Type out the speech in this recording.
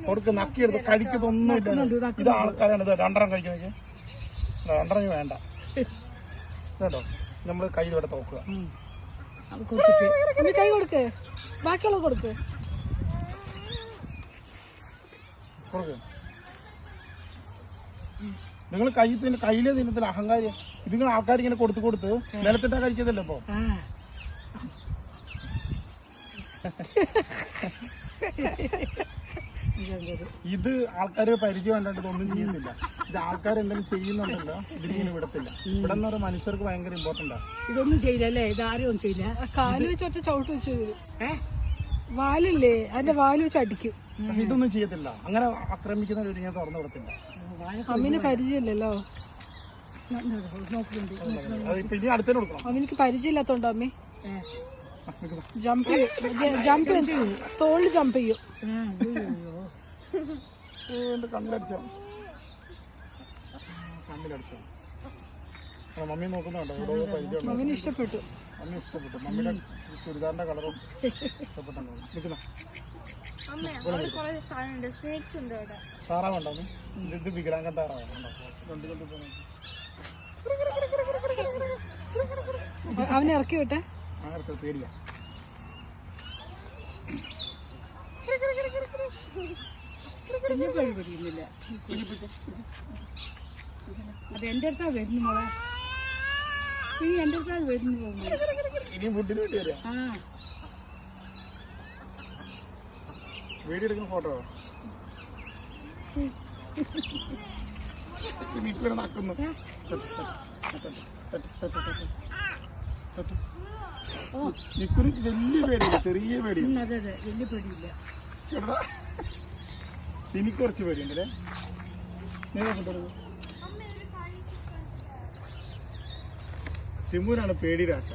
കൊടുക്ക് നക്കിയെടുത്ത് കഴിക്കത്തൊന്നുമില്ല. ഇത് ആൾക്കാരാണ് ഇത് രണ്ടെണ്ണം കഴിക്കുന്നത്. രണ്ടെണ്ണം വേണ്ട കേട്ടോ. നമ്മള് കൈ ഇവിടെ തോക്കുക. കൈ കൊടുക്ക്, ബാക്കിയുള്ളത് കൊടുക്ക്. നിങ്ങൾ കയ്യിലെ തിന്നത്തില്ല അഹങ്കാരി. ഇതിങ്ങനെ ആൾക്കാർ ഇങ്ങനെ കൊടുത്ത് നിലത്തിട്ടാ കഴിക്കതല്ലോ ഇപ്പൊ. ഇത് ആൾക്കാര് പരിചയം കണ്ടിട്ട് ഇതൊന്നും ചെയ്യുന്നില്ല. ഇത് ആൾക്കാർ എന്തെങ്കിലും ചെയ്യുന്നുണ്ടല്ലോ ഇതിങ്ങനെ വിടത്തില്ല. ഇവിടെ നിന്ന് മനുഷ്യർക്ക് ഭയങ്കര ഇമ്പോർട്ടന്റ്. ഇതൊന്നും ചെയ്യില്ലല്ലേ? ഇതാരും ഒന്നും ചെയ്യില്ല. കാല് വെച്ച് ഒറ്റ ചവിട്ട് വെച്ച് വാലില്ലേ അതിന്റെ വാല് വെച്ച് അടിക്കും. ഇതൊന്നും ചെയ്യത്തില്ല. അങ്ങനെ ആക്രമിക്കുന്നവർ ഞാൻ തുറന്നു വിടത്തില്ല. അമ്മീന് പരിചയമില്ലല്ലോ. ഇനി അടുത്തേന് കൊടുക്കണം. അവനിക്ക് പരിചയമില്ലാത്തോണ്ടോ അമ്മി ജമ്പ് ചെയ്യും, തോളിൽ ജമ്പ് ചെയ്യും. കണ്ണിലടിച്ചോ മമ്മി നോക്കുന്നുണ്ടോ? മമ്മീന് ഇഷ്ടപ്പെട്ടു. മമ്മി ഇഷ്ടപ്പെട്ടു. മമ്മിയുടെ ചുരിദാറിന്റെ കളറും ഇഷ്ടപ്പെട്ടു. നിൽക്കുന്ന താറാവുണ്ടോ? ഇത് വികലാംഗം താറാവുണ്ടോ? അവനെ ഇറക്കി വിട്ടെ. പേടിയാ. അത് എന്റെ അടുത്താ വരുന്നു മോളെ. നീ എന്റെ അടുത്താ വരുന്നു പോകുന്നു. ഇനി ഫുഡിന് വേണ്ടി വരാം. വീഡിയോ എടുക്കുന്ന ഫോട്ടോ നക്കുന്നു. നിക്കുന് വലിയ പേടിയില്ല, ചെറിയ പേടിയില്ല. അതെ അതെ, വലിയ പേടിയില്ല. എനിക്ക് കുറച്ച് പേടിയുണ്ടല്ലേ. ചിമ്മൂരാണ് പേടിയുടെ ആശ.